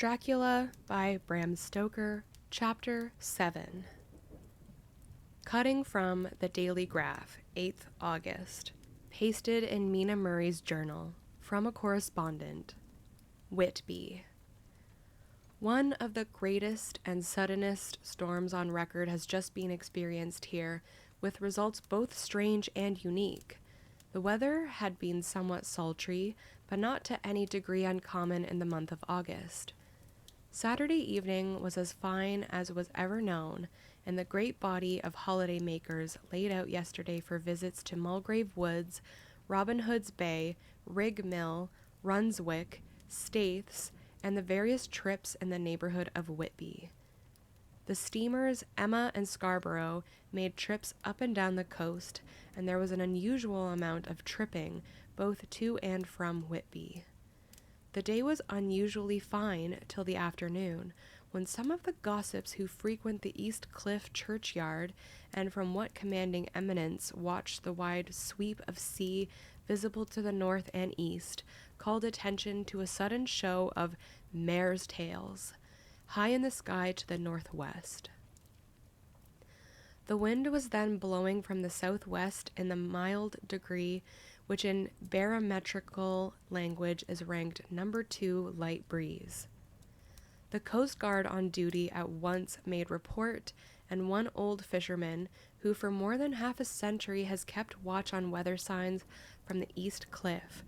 Dracula by Bram Stoker, Chapter 7. Cutting from the Daily Graph, 8th August. Pasted in Mina Murray's journal, from a correspondent. Whitby. One of the greatest and suddenest storms on record has just been experienced here, with results both strange and unique. The weather had been somewhat sultry, but not to any degree uncommon in the month of August. Saturday evening was as fine as was ever known, and the great body of holiday makers laid out yesterday for visits to Mulgrave Woods, Robin Hood's Bay, Rig Mill, Runswick, Staithes, and the various trips in the neighborhood of Whitby. The steamers Emma and Scarborough made trips up and down the coast, and there was an unusual amount of tripping both to and from Whitby. The day was unusually fine till the afternoon, when some of the gossips who frequent the East Cliff churchyard and from what commanding eminence watched the wide sweep of sea visible to the north and east called attention to a sudden show of mares' tails high in the sky to the northwest. The wind was then blowing from the southwest in the mild degree which in barometrical language is ranked number 2 light breeze. The Coast Guard on duty at once made report, and one old fisherman, who for more than half a century has kept watch on weather signs from the East Cliff,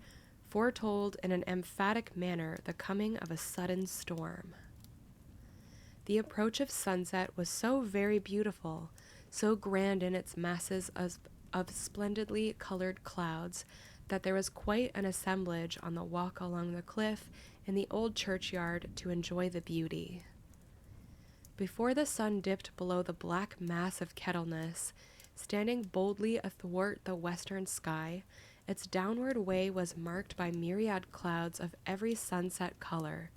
foretold in an emphatic manner the coming of a sudden storm. The approach of sunset was so very beautiful, so grand in its masses of splendidly colored clouds, that there was quite an assemblage on the walk along the cliff in the old churchyard to enjoy the beauty. Before the sun dipped below the black mass of Kettleness, standing boldly athwart the western sky, its downward way was marked by myriad clouds of every sunset color,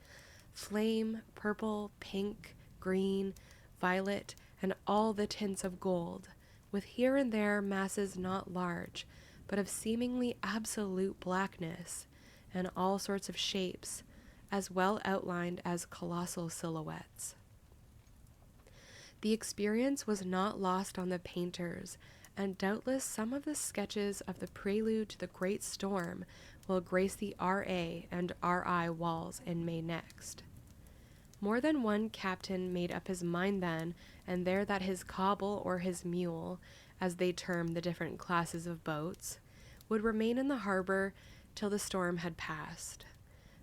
flame, purple, pink, green, violet, and all the tints of gold, with here and there masses not large, but of seemingly absolute blackness, and all sorts of shapes, as well outlined as colossal silhouettes. The experience was not lost on the painters, and doubtless some of the sketches of the prelude to the great storm will grace the R.A. and R.I. walls in May next. More than one captain made up his mind then and there that his cobble or his mule, as they term the different classes of boats, would remain in the harbor till the storm had passed.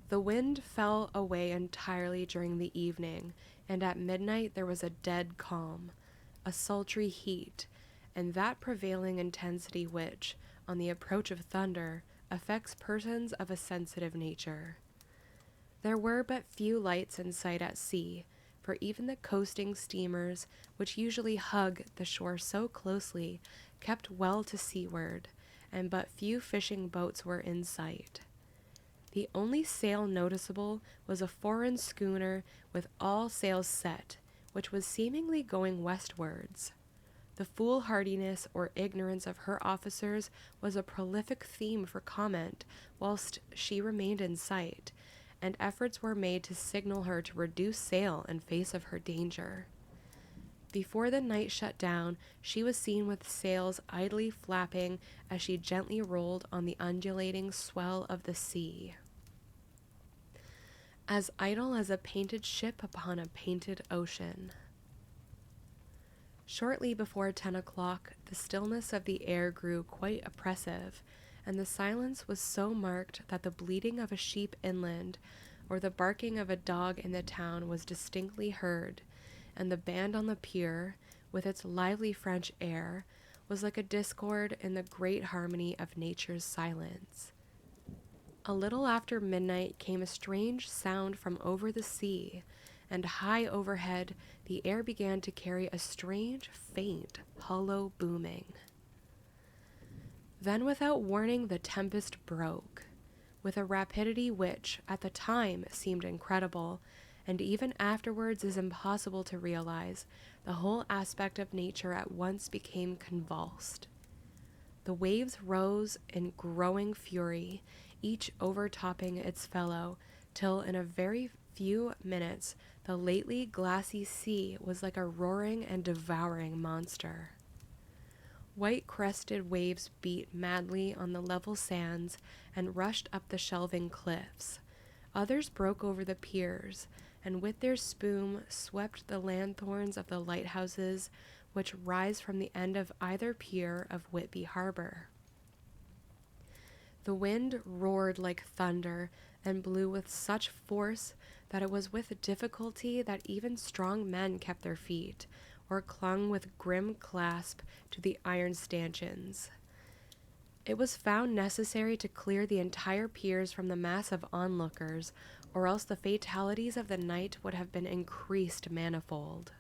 The wind fell away entirely during the evening, and at midnight there was a dead calm, a sultry heat, and that prevailing intensity which, on the approach of thunder, affects persons of a sensitive nature. There were but few lights in sight at sea, for even the coasting steamers, which usually hug the shore so closely, kept well to seaward, and but few fishing boats were in sight. The only sail noticeable was a foreign schooner with all sails set, which was seemingly going westwards. The foolhardiness or ignorance of her officers was a prolific theme for comment whilst she remained in sight, and efforts were made to signal her to reduce sail in face of her danger. Before the night shut down, she was seen with sails idly flapping as she gently rolled on the undulating swell of the sea, as idle as a painted ship upon a painted ocean. Shortly before 10 o'clock, the stillness of the air grew quite oppressive, and the silence was so marked that the bleating of a sheep inland, or the barking of a dog in the town was distinctly heard, and the band on the pier, with its lively French air, was like a discord in the great harmony of nature's silence. A little after midnight came a strange sound from over the sea, and high overhead the air began to carry a strange, faint, hollow booming. Then without warning the tempest broke, with a rapidity which, at the time, seemed incredible, and even afterwards is impossible to realize. The whole aspect of nature at once became convulsed. The waves rose in growing fury, each overtopping its fellow, till in a very few minutes the lately glassy sea was like a roaring and devouring monster. White-crested waves beat madly on the level sands and rushed up the shelving cliffs. Others broke over the piers, and with their spume swept the lanthorns of the lighthouses which rise from the end of either pier of Whitby Harbor. The wind roared like thunder and blew with such force that it was with difficulty that even strong men kept their feet, or clung with grim clasp to the iron stanchions. It was found necessary to clear the entire piers from the mass of onlookers, or else the fatalities of the night would have been increased manifold.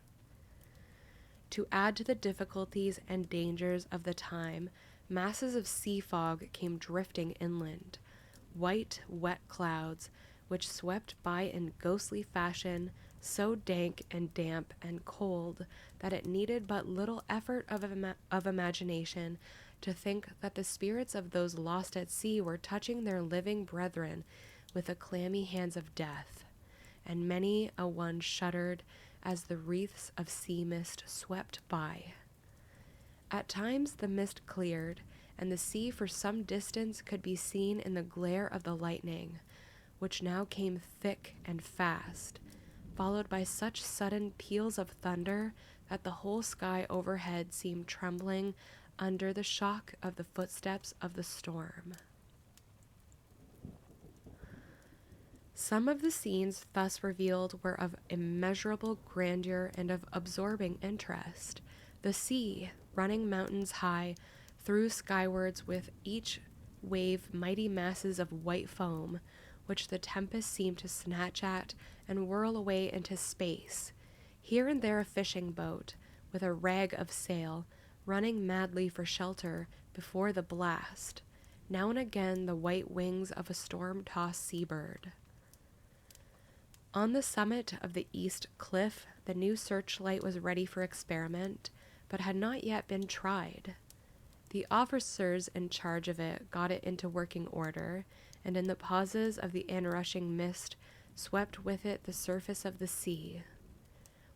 To add to the difficulties and dangers of the time, masses of sea fog came drifting inland, white, wet clouds, which swept by in ghostly fashion, so dank and damp and cold that it needed but little effort of imagination to think that the spirits of those lost at sea were touching their living brethren with the clammy hands of death, and many a one shuddered as the wreaths of sea mist swept by. At times the mist cleared, and the sea for some distance could be seen in the glare of the lightning, which now came thick and fast, followed by such sudden peals of thunder that the whole sky overhead seemed trembling under the shock of the footsteps of the storm. Some of the scenes thus revealed were of immeasurable grandeur and of absorbing interest. The sea, running mountains high, threw skywards with each wave mighty masses of white foam, which the tempest seemed to snatch at and whirl away into space. Here and there a fishing boat, with a rag of sail, running madly for shelter before the blast, now and again the white wings of a storm-tossed seabird. On the summit of the east cliff, the new searchlight was ready for experiment, but had not yet been tried. The officers in charge of it got it into working order, and in the pauses of the inrushing mist swept with it the surface of the sea.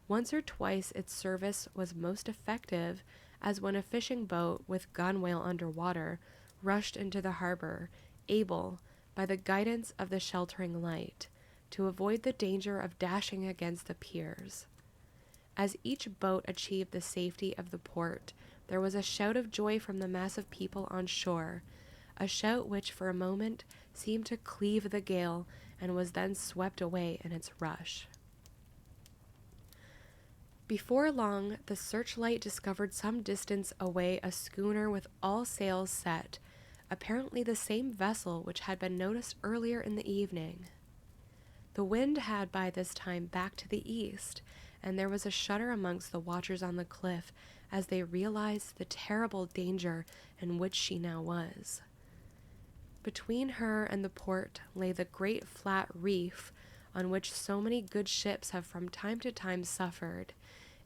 Once or twice its service was most effective, as when a fishing boat with gunwale under water rushed into the harbor, able, by the guidance of the sheltering light, to avoid the danger of dashing against the piers. As each boat achieved the safety of the port, there was a shout of joy from the mass of people on shore, a shout which for a moment seemed to cleave the gale and was then swept away in its rush. Before long, the searchlight discovered some distance away a schooner with all sails set, apparently the same vessel which had been noticed earlier in the evening. The wind had by this time backed to the east, and there was a shudder amongst the watchers on the cliff as they realized the terrible danger in which she now was. Between her and the port lay the great flat reef on which so many good ships have from time to time suffered,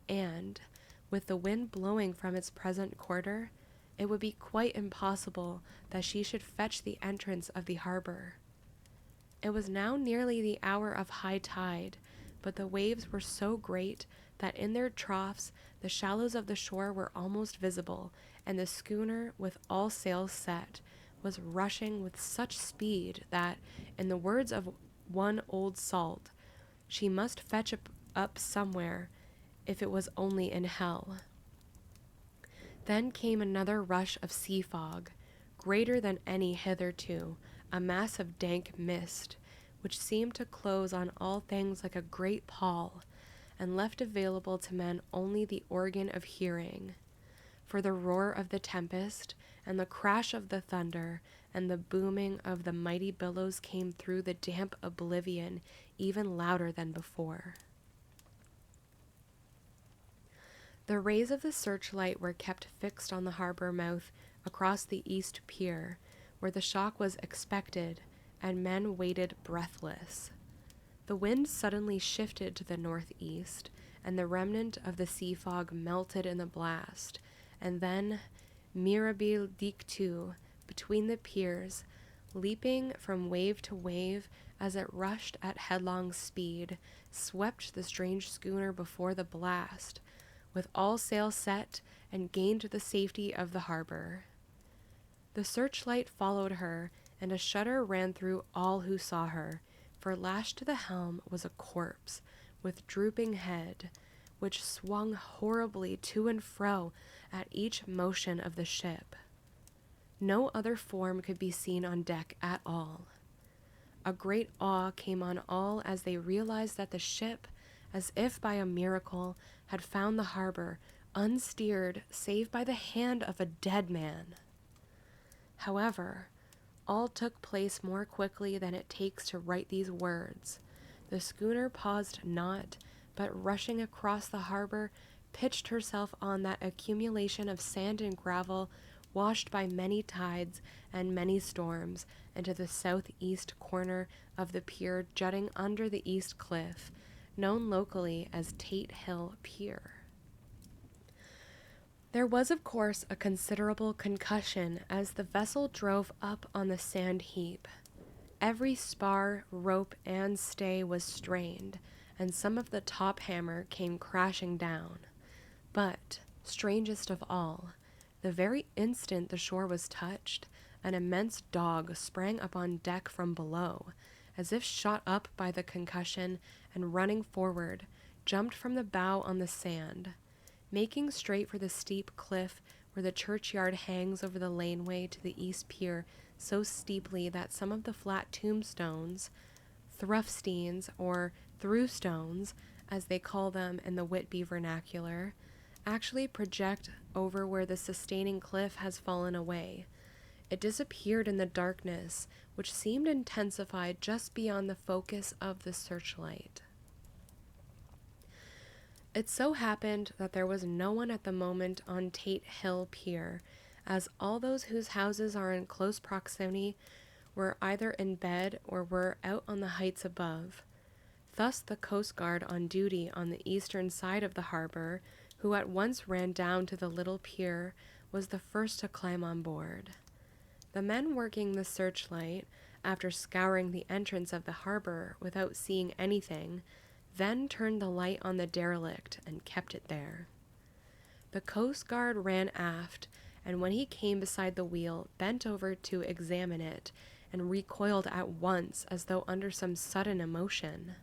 and, with the wind blowing from its present quarter, it would be quite impossible that she should fetch the entrance of the harbor. It was now nearly the hour of high tide, but the waves were so great that in their troughs the shallows of the shore were almost visible, and the schooner, with all sails set, was rushing with such speed that, in the words of one old salt, she must fetch up somewhere, if it was only in hell. Then came another rush of sea fog, greater than any hitherto, a mass of dank mist, which seemed to close on all things like a great pall, and left available to men only the organ of hearing. For the roar of the tempest, and the crash of the thunder, and the booming of the mighty billows came through the damp oblivion even louder than before. The rays of the searchlight were kept fixed on the harbor mouth across the east pier, where the shock was expected, and men waited breathless. The wind suddenly shifted to the northeast, and the remnant of the sea fog melted in the blast, and then, mirabile dictu, between the piers, leaping from wave to wave as it rushed at headlong speed, swept the strange schooner before the blast, with all sail set, and gained the safety of the harbor. The searchlight followed her, and a shudder ran through all who saw her, for lashed to the helm was a corpse, with drooping head, which swung horribly to and fro at each motion of the ship. No other form could be seen on deck at all. A great awe came on all as they realized that the ship, as if by a miracle, had found the harbor, unsteered save by the hand of a dead man. However, all took place more quickly than it takes to write these words. The schooner paused not, but rushing across the harbor, pitched herself on that accumulation of sand and gravel washed by many tides and many storms into the southeast corner of the pier jutting under the east cliff, known locally as Tate Hill Pier. There was, of course, a considerable concussion as the vessel drove up on the sand heap. Every spar, rope, and stay was strained, and some of the top hammer came crashing down. But, strangest of all, the very instant the shore was touched, an immense dog sprang up on deck from below, as if shot up by the concussion, and running forward, jumped from the bow on the sand. Making straight for the steep cliff where the churchyard hangs over the laneway to the east pier so steeply that some of the flat tombstones, thruffsteins, or throughstones, as they call them in the Whitby vernacular, actually project over where the sustaining cliff has fallen away. It disappeared in the darkness, which seemed intensified just beyond the focus of the searchlight. It so happened that there was no one at the moment on Tate Hill Pier, as all those whose houses are in close proximity were either in bed or were out on the heights above. Thus the Coast Guard on duty on the eastern side of the harbor, who at once ran down to the little pier, was the first to climb on board. The men working the searchlight, after scouring the entrance of the harbor without seeing anything, then turned the light on the derelict and kept it there. The Coast Guard ran aft, and when he came beside the wheel, bent over to examine it, and recoiled at once as though under some sudden emotion.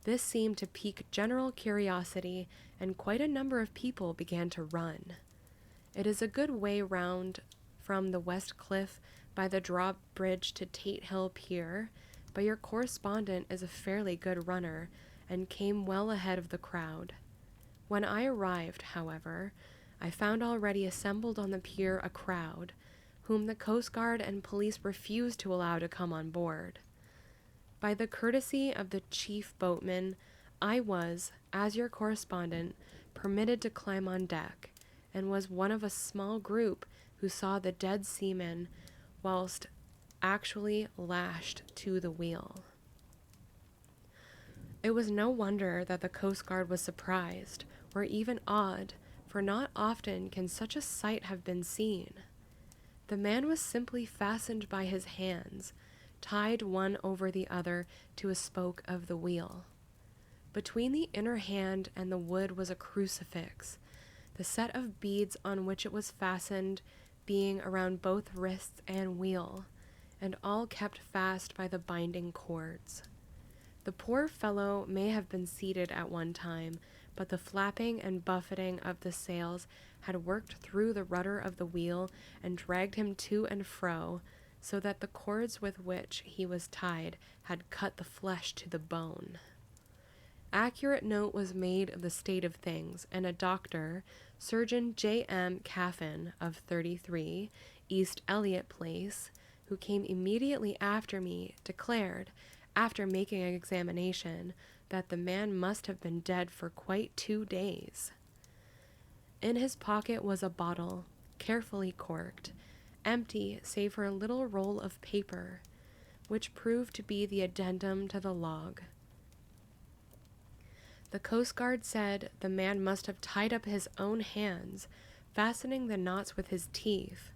This seemed to pique general curiosity, and quite a number of people began to run. It is a good way round from the West Cliff by the drawbridge to Tate Hill Pier, but your correspondent is a fairly good runner, and came well ahead of the crowd. When I arrived, however, I found already assembled on the pier a crowd, whom the Coast Guard and police refused to allow to come on board. By the courtesy of the chief boatman, I was, as your correspondent, permitted to climb on deck, and was one of a small group who saw the dead seaman whilst actually lashed to the wheel. It was no wonder that the Coast Guard was surprised, or even awed, for not often can such a sight have been seen. The man was simply fastened by his hands, tied one over the other to a spoke of the wheel. Between the inner hand and the wood was a crucifix, the set of beads on which it was fastened being around both wrists and wheel, and all kept fast by the binding cords. The poor fellow may have been seated at one time, but the flapping and buffeting of the sails had worked through the rudder of the wheel and dragged him to and fro, so that the cords with which he was tied had cut the flesh to the bone. Accurate note was made of the state of things, and a doctor, Surgeon J.M. Caffin, of 33, East Elliot Place, who came immediately after me, declared, after making an examination, that the man must have been dead for quite 2 days. In his pocket was a bottle, carefully corked, empty save for a little roll of paper, which proved to be the addendum to the log. The Coast Guard said the man must have tied up his own hands, fastening the knots with his teeth.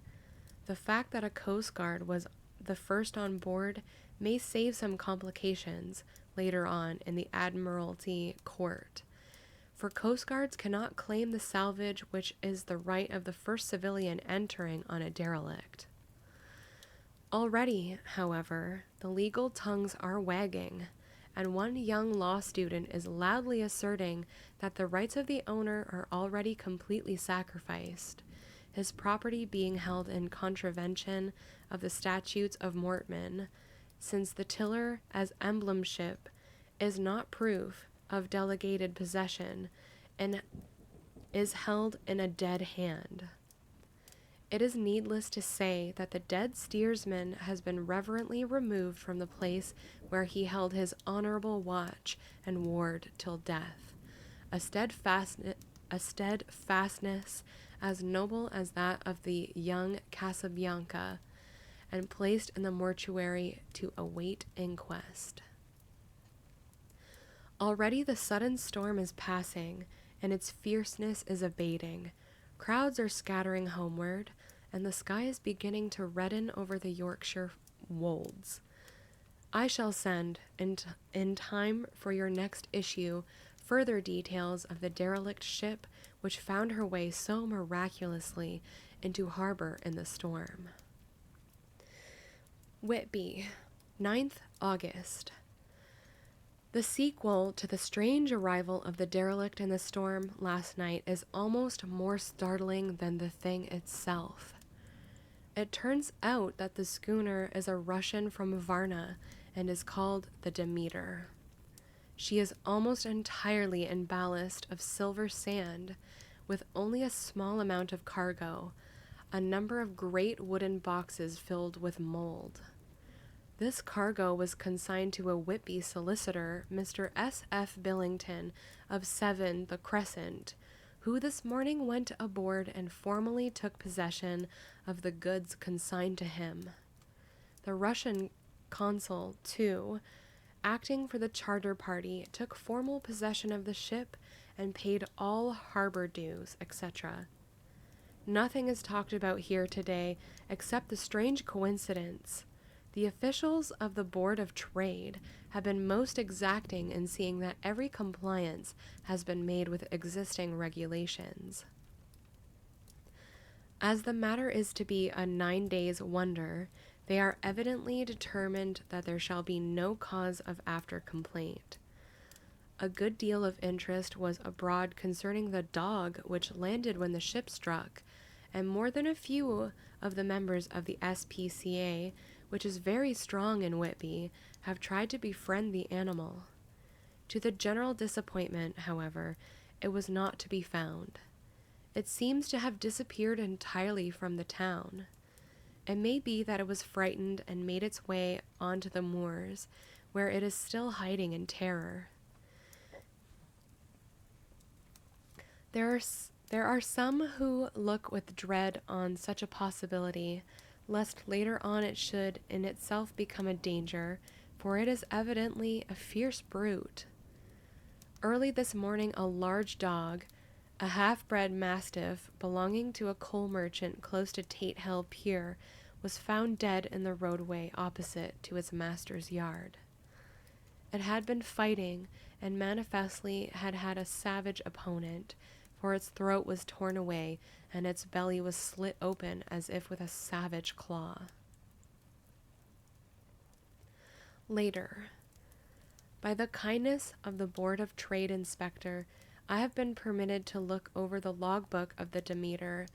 The fact that a Coast Guard was the first on board may save some complications later on in the Admiralty Court, for Coast Guards cannot claim the salvage which is the right of the first civilian entering on a derelict. Already, however, the legal tongues are wagging, and one young law student is loudly asserting that the rights of the owner are already completely sacrificed, his property being held in contravention of the statutes of Mortman, since the tiller as emblem ship is not proof of delegated possession and is held in a dead hand. It is needless to say that the dead steersman has been reverently removed from the place where he held his honorable watch and ward till death, a steadfastness as noble as that of the young Casabianca, and placed in the mortuary to await inquest. Already the sudden storm is passing, and its fierceness is abating. Crowds are scattering homeward, and the sky is beginning to redden over the Yorkshire wolds. I shall send, in time for your next issue, further details of the derelict ship which found her way so miraculously into harbor in the storm. Whitby, 9th August. The sequel to the strange arrival of the derelict in the storm last night is almost more startling than the thing itself. It turns out that the schooner is a Russian from Varna and is called the Demeter. She is almost entirely in ballast of silver sand, with only a small amount of cargo, a number of great wooden boxes filled with mold. This cargo was consigned to a Whitby solicitor, Mr. S.F. Billington, of 7 The Crescent, who this morning went aboard and formally took possession of the goods consigned to him. The Russian consul, too, acting for the charter party, took formal possession of the ship and paid all harbor dues, etc. Nothing is talked about here today except the strange coincidence. The officials of the Board of Trade have been most exacting in seeing that every compliance has been made with existing regulations. As the matter is to be a 9 days' wonder, they are evidently determined that there shall be no cause of after complaint. A good deal of interest was abroad concerning the dog which landed when the ship struck, and more than a few of the members of the SPCA, which is very strong in Whitby, have tried to befriend the animal. To the general disappointment, however, it was not to be found. It seems to have disappeared entirely from the town. It may be that it was frightened and made its way onto the moors, where it is still hiding in terror. There are some who look with dread on such a possibility, lest later on it should in itself become a danger, for it is evidently a fierce brute. Early this morning a large dog, a half-bred mastiff belonging to a coal merchant close to Tate Hill Pier, was found dead in the roadway opposite to its master's yard. It had been fighting, and manifestly had had a savage opponent, for its throat was torn away, and its belly was slit open as if with a savage claw. Later, by the kindness of the Board of Trade Inspector, I have been permitted to look over the logbook of the Demeter,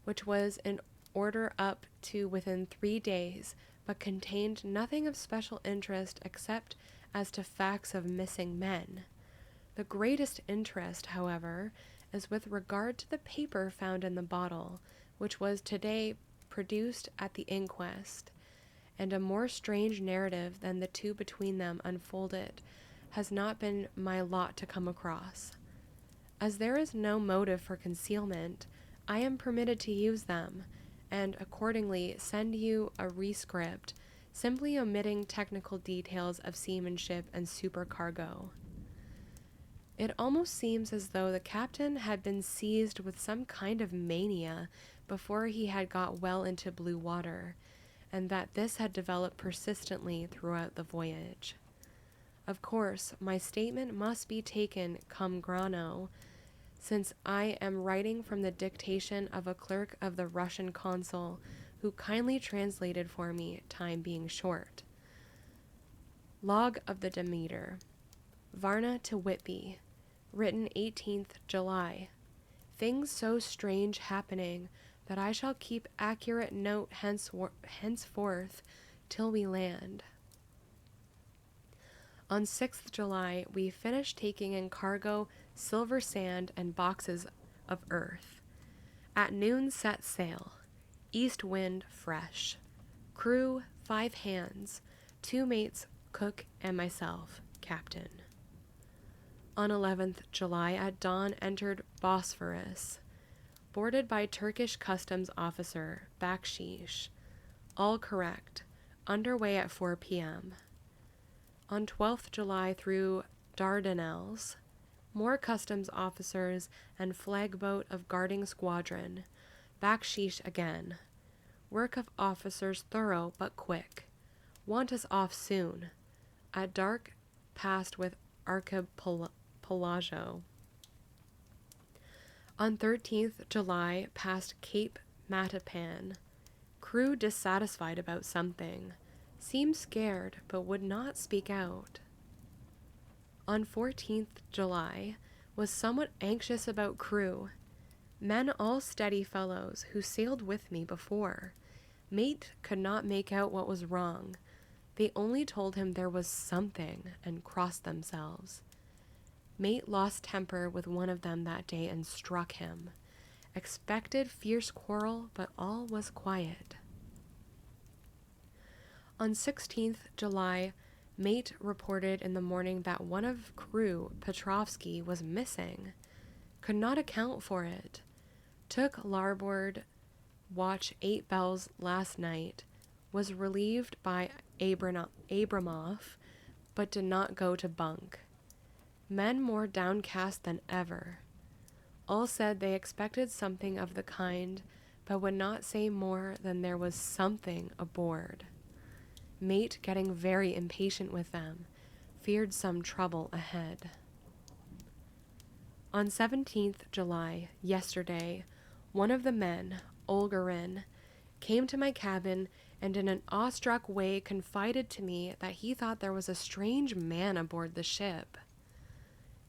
which was in order up to within 3 days, but contained nothing of special interest except as to facts of missing men. The greatest interest, however, is with regard to the paper found in the bottle, which was today produced at the inquest, and a more strange narrative than the two between them unfolded has not been my lot to come across. As there is no motive for concealment, I am permitted to use them, and accordingly send you a rescript, simply omitting technical details of seamanship and supercargo. It almost seems as though the captain had been seized with some kind of mania before he had got well into blue water, and that this had developed persistently throughout the voyage. Of course, my statement must be taken cum grano, since I am writing from the dictation of a clerk of the Russian consul, who kindly translated for me, time being short. Log of the Demeter. Varna to Whitby. Written 18th July. Things so strange happening that I shall keep accurate note henceforth till we land. On 6th July, we finished taking in cargo, silver sand, and boxes of earth. At noon set sail. East wind fresh. Crew 5 hands, 2 mates, cook, and myself, captain. On 11th July at dawn entered Bosphorus. Boarded by Turkish customs officer, bakshish. All correct. Underway at 4 p.m. On 12th July through Dardanelles. More customs officers and flagboat of guarding squadron. Bakshish again. Work of officers thorough but quick. Want us off soon. At dark passed with archipelago. On 13th July passed Cape Matapan. Crew dissatisfied about something. Seemed scared but would not speak out. On 14th July was somewhat anxious about crew. Men all steady fellows who sailed with me before. Mate could not make out what was wrong. They only told him there was something and crossed themselves. Mate lost temper with one of them that day and struck him. Expected fierce quarrel, but all was quiet. On 16th July, mate reported in the morning that one of crew, Petrovsky, was missing. Could not account for it. Took larboard watch 8 bells last night. Was relieved by Abramov, but did not go to bunk. Men more downcast than ever. All said they expected something of the kind, but would not say more than there was something aboard. Mate getting very impatient with them, feared some trouble ahead. On 17th July, yesterday, one of the men, Olgarin, came to my cabin and in an awestruck way confided to me that he thought there was a strange man aboard the ship.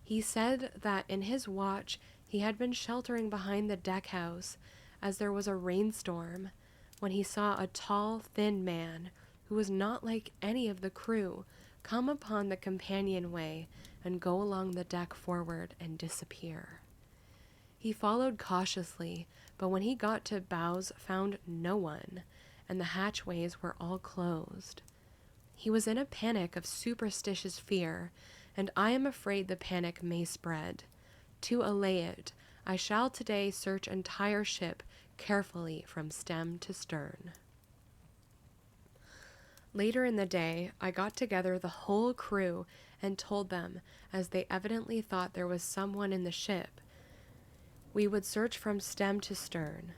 He said that in his watch he had been sheltering behind the deck house as there was a rainstorm, when he saw a tall, thin man who was not like any of the crew come upon the companionway and go along the deck forward and disappear. He followed cautiously, but when he got to bows found no one, and the hatchways were all closed. He was in a panic of superstitious fear, and I am afraid the panic may spread. To allay it, I shall today search entire ship carefully from stem to stern. Later in the day, I got together the whole crew and told them, as they evidently thought there was someone in the ship, we would search from stem to stern.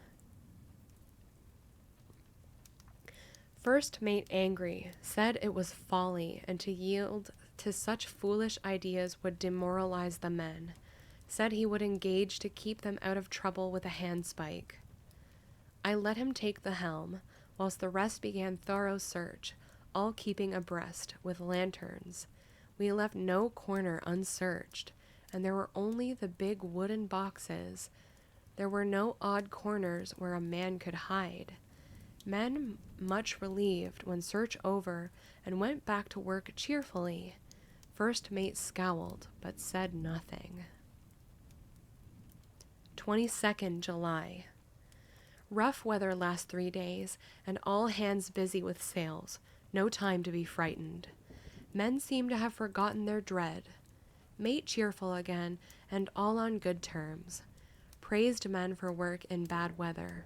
First mate angry, said it was folly, and to yield to such foolish ideas would demoralize the men. Said he would engage to keep them out of trouble with a handspike. I let him take the helm, whilst the rest began thorough search, all keeping abreast, with lanterns. We left no corner unsearched, and there were only the big wooden boxes. There were no odd corners where a man could hide. Men much relieved when search over, and went back to work cheerfully. First mate scowled, but said nothing. 22nd July. Rough weather last 3 days, and all hands busy with sails. No time to be frightened. Men seem to have forgotten their dread. Mate cheerful again, and all on good terms. Praised men for work in bad weather.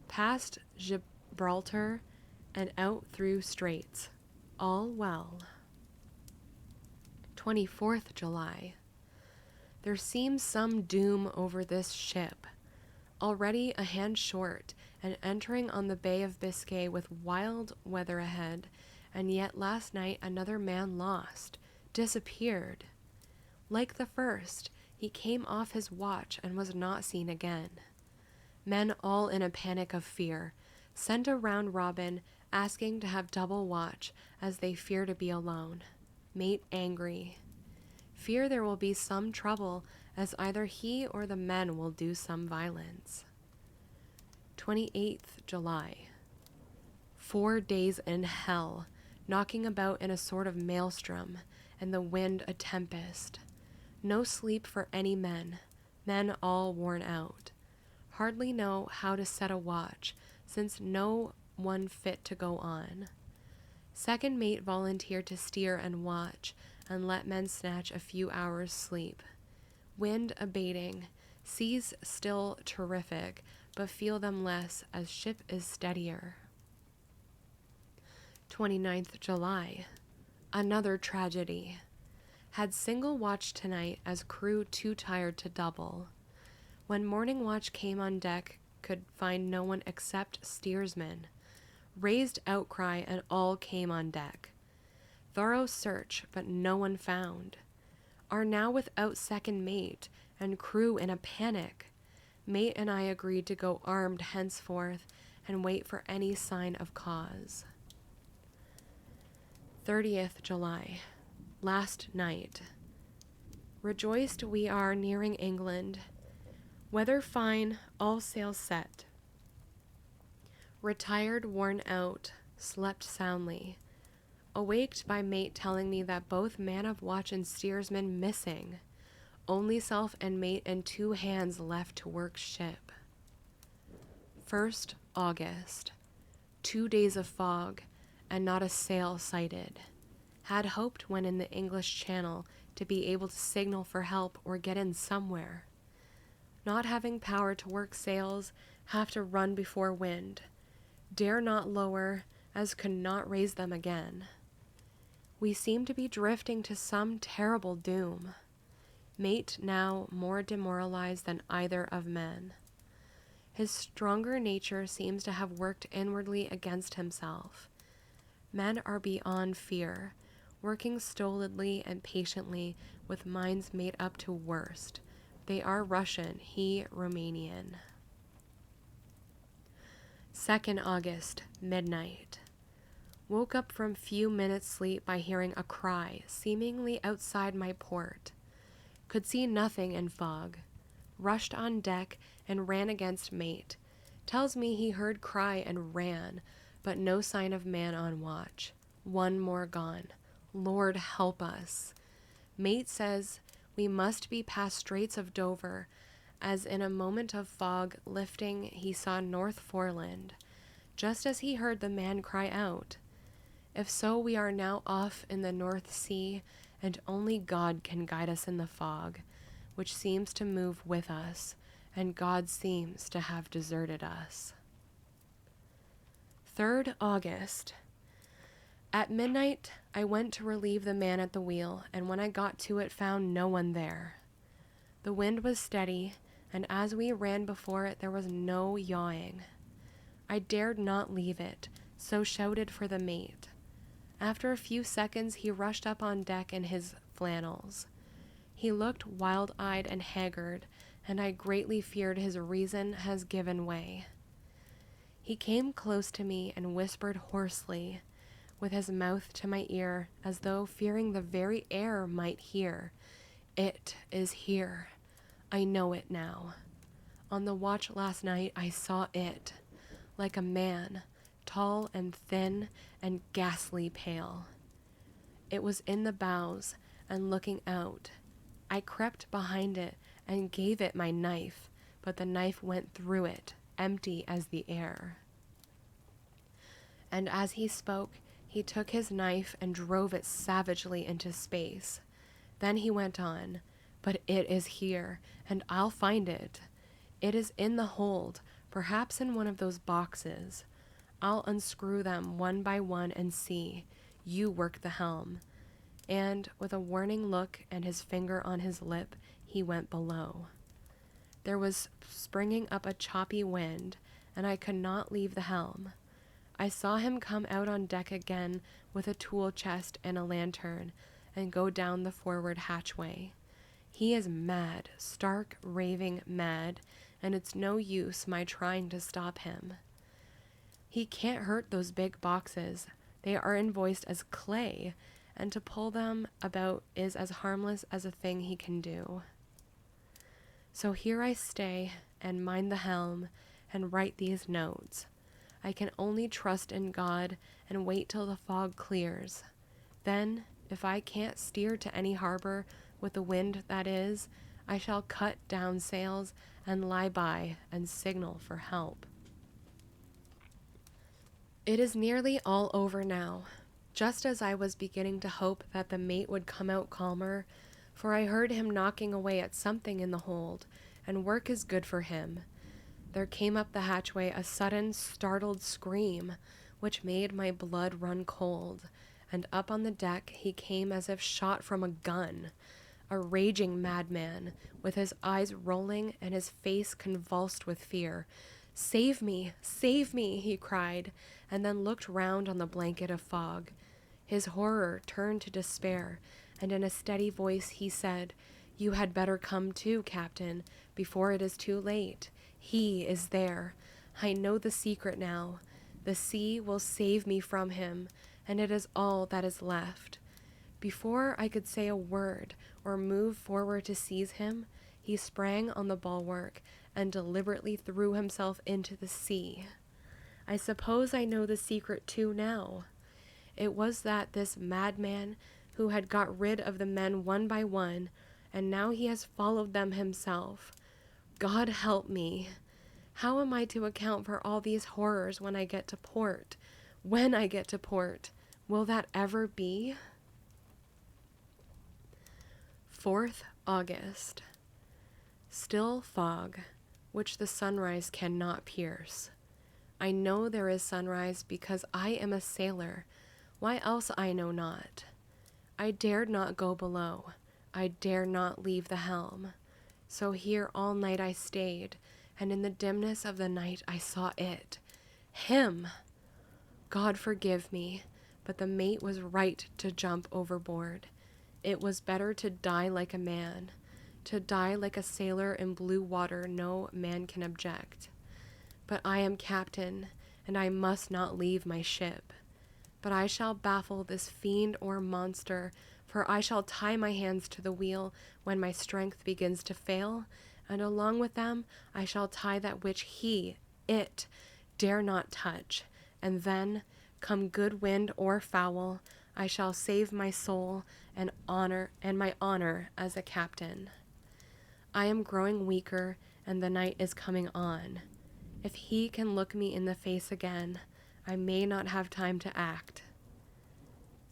Past Gibraltar and out through straits. All well. 24th July. There seems some doom over this ship. Already a hand short, and entering on the Bay of Biscay with wild weather ahead, and yet last night another man lost, disappeared. Like the first, he came off his watch and was not seen again. Men all in a panic of fear, sent a round robin asking to have double watch as they fear to be alone. Mate angry. Fear there will be some trouble as either he or the men will do some violence. 28th July. 4 days in hell, knocking about in a sort of maelstrom, and the wind a tempest. No sleep for any men all worn out. Hardly know how to set a watch, since no one fit to go on. Second mate volunteered to steer and watch, and let men snatch a few hours' sleep. Wind abating, seas still terrific, but feel them less as ship is steadier. 29th July. Another tragedy. Had single watch tonight as crew too tired to double. When morning watch came on deck, could find no one except steersman. Raised outcry and all came on deck. Thorough search, but no one found. Are now without second mate, and crew in a panic. Mate and I agreed to go armed henceforth, and wait for any sign of cause. 30th July. Last night. Rejoiced we are nearing England. Weather fine, all sails set. Retired, worn out, slept soundly. Awaked by mate telling me that both man of watch and steersman missing. Only self and mate and 2 hands left to work ship. 1st August. 2 days of fog, and not a sail sighted. Had hoped when in the English Channel to be able to signal for help or get in somewhere. Not having power to work sails, have to run before wind. Dare not lower, as could not raise them again. We seem to be drifting to some terrible doom. Mate now more demoralized than either of men. His stronger nature seems to have worked inwardly against himself. Men are beyond fear, working stolidly and patiently with minds made up to worst. They are Russian, he Romanian. 2nd August, midnight. Woke up from few minutes sleep by hearing a cry, seemingly outside my port. Could see nothing in fog. Rushed on deck and ran against mate. Tells me he heard cry and ran, but no sign of man on watch. 1 more gone. Lord help us. Mate says we must be past Straits of Dover, as in a moment of fog lifting he saw North Foreland, just as he heard the man cry out. If so, we are now off in the North Sea, and only God can guide us in the fog, which seems to move with us, and God seems to have deserted us. 3rd August. At midnight, I went to relieve the man at the wheel, and when I got to it, found no one there. The wind was steady, and as we ran before it, there was no yawing. I dared not leave it, so shouted for the mate. After a few seconds, he rushed up on deck in his flannels. He looked wild-eyed and haggard, and I greatly feared his reason has given way. He came close to me and whispered hoarsely, with his mouth to my ear, as though fearing the very air might hear. It is here. I know it now. On the watch last night, I saw it, like a man, tall and thin and ghastly pale. It was in the bows and looking out. I crept behind it and gave it my knife, but the knife went through it, empty as the air. And as he spoke, he took his knife and drove it savagely into space. Then he went on, but it is here, and I'll find it. It is in the hold, perhaps in one of those boxes. I'll unscrew them one by one and see. You work the helm. And with a warning look and his finger on his lip, he went below. There was springing up a choppy wind, and I could not leave the helm. I saw him come out on deck again with a tool chest and a lantern, and go down the forward hatchway. He is mad, stark, raving mad, and it's no use my trying to stop him. He can't hurt those big boxes. They are invoiced as clay, and to pull them about is as harmless as a thing he can do. So here I stay and mind the helm and write these notes. I can only trust in God and wait till the fog clears. Then, if I can't steer to any harbor with the wind that is, I shall cut down sails and lie by and signal for help. It is nearly all over now, just as I was beginning to hope that the mate would come out calmer, for I heard him knocking away at something in the hold, and work is good for him. There came up the hatchway a sudden, startled scream, which made my blood run cold, and up on the deck he came as if shot from a gun, a raging madman, with his eyes rolling and his face convulsed with fear. Save me, he cried, and then looked round on the blanket of fog. His horror turned to despair, and in a steady voice he said, "You had better come too, Captain, before it is too late. He is there. I know the secret now. The sea will save me from him, and it is all that is left." Before I could say a word or move forward to seize him, he sprang on the bulwark and deliberately threw himself into the sea. I suppose I know the secret too now. It was that this madman who had got rid of the men one by one, and now he has followed them himself. God help me! How am I to account for all these horrors when I get to port? When I get to port? Will that ever be? 4th August. Still fog, which the sunrise cannot pierce. I know there is sunrise because I am a sailor. Why else I know not. I dared not go below. I dare not leave the helm. So here all night I stayed, and in the dimness of the night I saw it. Him! God forgive me, but the mate was right to jump overboard. It was better to die like a man. To die like a sailor in blue water no man can object. But I am captain, and I must not leave my ship. But I shall baffle this fiend or monster, for I shall tie my hands to the wheel when my strength begins to fail, and along with them I shall tie that which it, dare not touch, and then, come good wind or foul, I shall save my soul and my honor as a captain. I am growing weaker, and the night is coming on. If he can look me in the face again, I may not have time to act.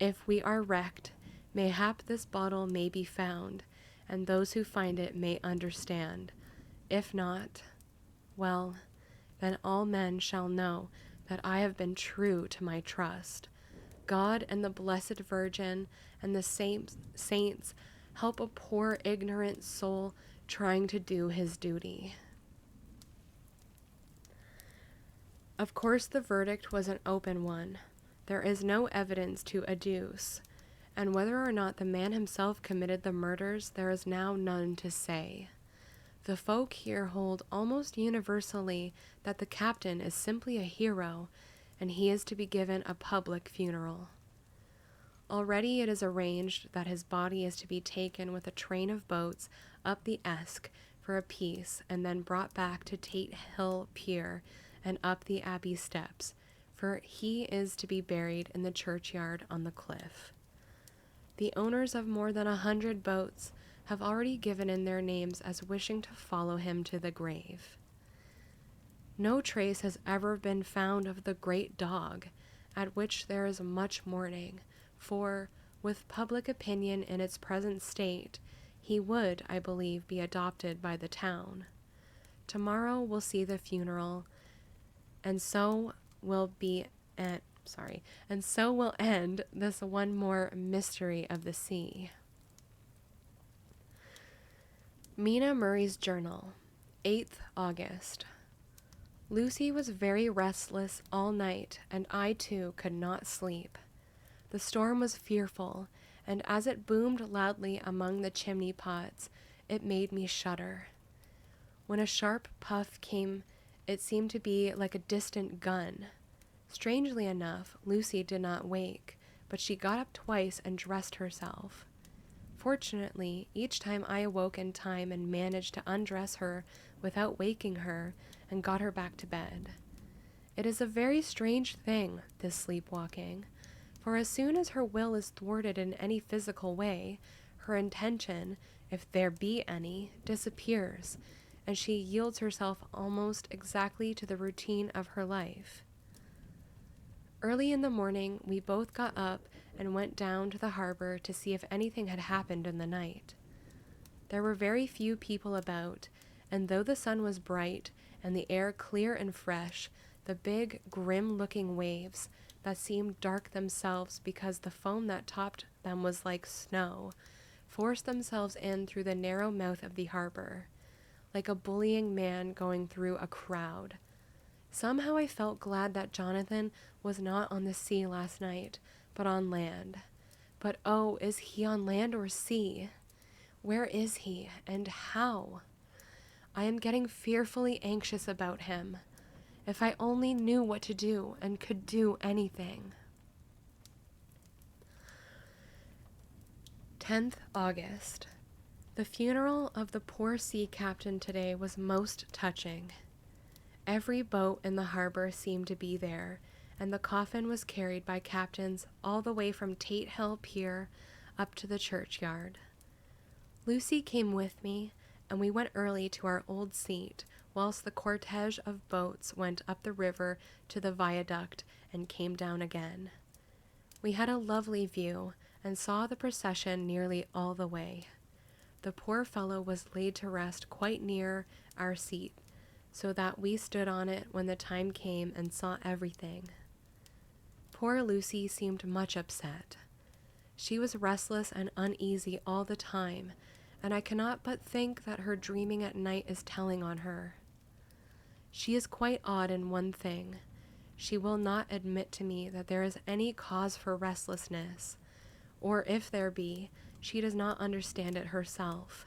If we are wrecked, mayhap this bottle may be found, and those who find it may understand. If not, well, then all men shall know that I have been true to my trust. God and the Blessed Virgin and the saints help a poor ignorant soul trying to do his duty. Of course the verdict was an open one. There is no evidence to adduce, and whether or not the man himself committed the murders there is now none to say. The folk here hold almost universally that the captain is simply a hero, and he is to be given a public funeral. Already it is arranged that his body is to be taken with a train of boats up the Esk for a piece, and then brought back to Tate Hill Pier and up the Abbey steps, for he is to be buried in the churchyard on the cliff. The owners of more than 100 boats have already given in their names as wishing to follow him to the grave. No trace has ever been found of the great dog, at which there is much mourning, for, with public opinion in its present state, he would, I believe, be adopted by the town. Tomorrow will see the funeral, and so will end this one more mystery of the sea. Mina Murray's Journal, 8th August. Lucy was very restless all night, and I too could not sleep. The storm was fearful, and as it boomed loudly among the chimney pots, it made me shudder. When a sharp puff came, it seemed to be like a distant gun. Strangely enough, Lucy did not wake, but she got up twice and dressed herself. Fortunately, each time I awoke in time and managed to undress her without waking her and got her back to bed. It is a very strange thing, this sleepwalking, for as soon as her will is thwarted in any physical way, her intention, if there be any, disappears, and she yields herself almost exactly to the routine of her life. Early in the morning, we both got up and went down to the harbor to see if anything had happened in the night. There were very few people about, and though the sun was bright and the air clear and fresh, the big, grim-looking waves that seemed dark themselves because the foam that topped them was like snow, forced themselves in through the narrow mouth of the harbor, like a bullying man going through a crowd. Somehow I felt glad that Jonathan was not on the sea last night, but on land. But oh, is he on land or sea? Where is he, and how? I am getting fearfully anxious about him. If I only knew what to do and could do anything. 10th August. The funeral of the poor sea captain today was most touching. Every boat in the harbor seemed to be there, and the coffin was carried by captains all the way from Tate Hill Pier up to the churchyard. Lucy came with me, and we went early to our old seat, whilst the cortege of boats went up the river to the viaduct and came down again. We had a lovely view, and saw the procession nearly all the way. The poor fellow was laid to rest quite near our seat, so that we stood on it when the time came and saw everything. Poor Lucy seemed much upset. She was restless and uneasy all the time, and I cannot but think that her dreaming at night is telling on her. She is quite odd in one thing. She will not admit to me that there is any cause for restlessness, or if there be, she does not understand it herself.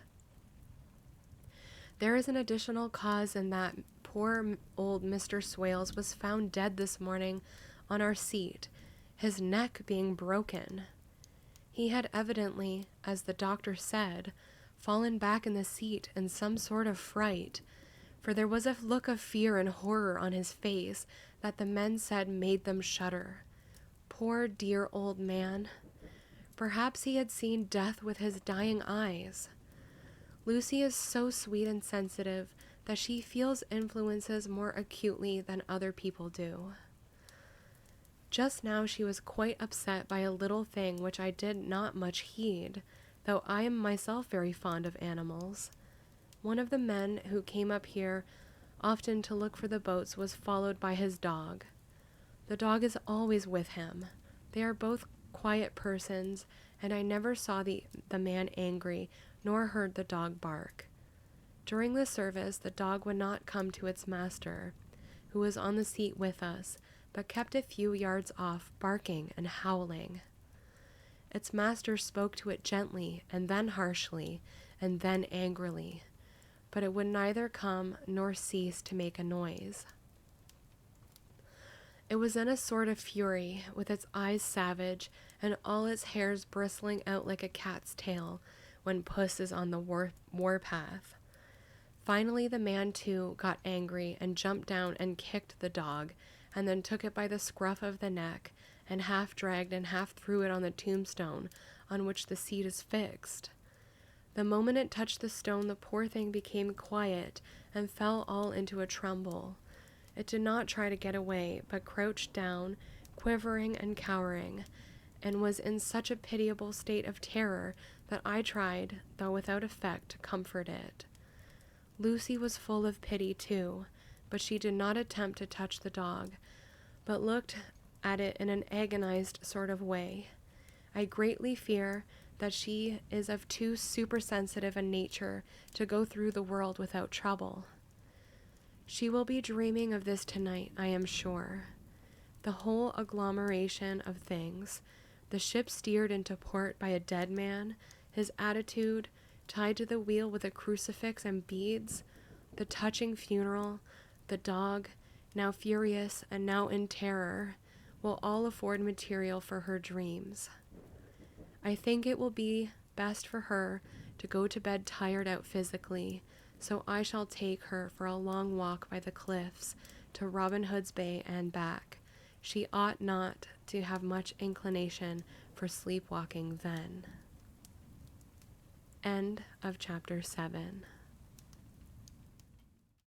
There is an additional cause in that poor old Mr. Swales was found dead this morning on our seat, his neck being broken. He had evidently, as the doctor said, fallen back in the seat in some sort of fright, for there was a look of fear and horror on his face that the men said made them shudder. Poor dear old man. Perhaps he had seen death with his dying eyes. Lucy is so sweet and sensitive that she feels influences more acutely than other people do. Just now she was quite upset by a little thing which I did not much heed, though I am myself very fond of animals. One of the men who came up here often to look for the boats was followed by his dog. The dog is always with him. They are both quiet persons, and I never saw the man angry, nor heard the dog bark. During the service, the dog would not come to its master, who was on the seat with us, but kept a few yards off, barking and howling. Its master spoke to it gently, and then harshly, and then angrily, but it would neither come nor cease to make a noise. It was in a sort of fury, with its eyes savage, and all its hairs bristling out like a cat's tail, when puss is on the warpath. Finally the man, too, got angry, and jumped down and kicked the dog, and then took it by the scruff of the neck, and half dragged and half threw it on the tombstone on which the seat is fixed. The moment it touched the stone, the poor thing became quiet, and fell all into a tremble. It did not try to get away, but crouched down, quivering and cowering, and was in such a pitiable state of terror that I tried, though without effect, to comfort it. Lucy was full of pity, too, but she did not attempt to touch the dog, but looked at it in an agonized sort of way. I greatly fear that she is of too supersensitive a nature to go through the world without trouble. She will be dreaming of this tonight, I am sure. The whole agglomeration of things, the ship steered into port by a dead man, his attitude, tied to the wheel with a crucifix and beads, the touching funeral, the dog, now furious and now in terror, will all afford material for her dreams. I think it will be best for her to go to bed tired out physically, so I shall take her for a long walk by the cliffs to Robin Hood's Bay and back. She ought not to have much inclination for sleepwalking then. End of chapter 7.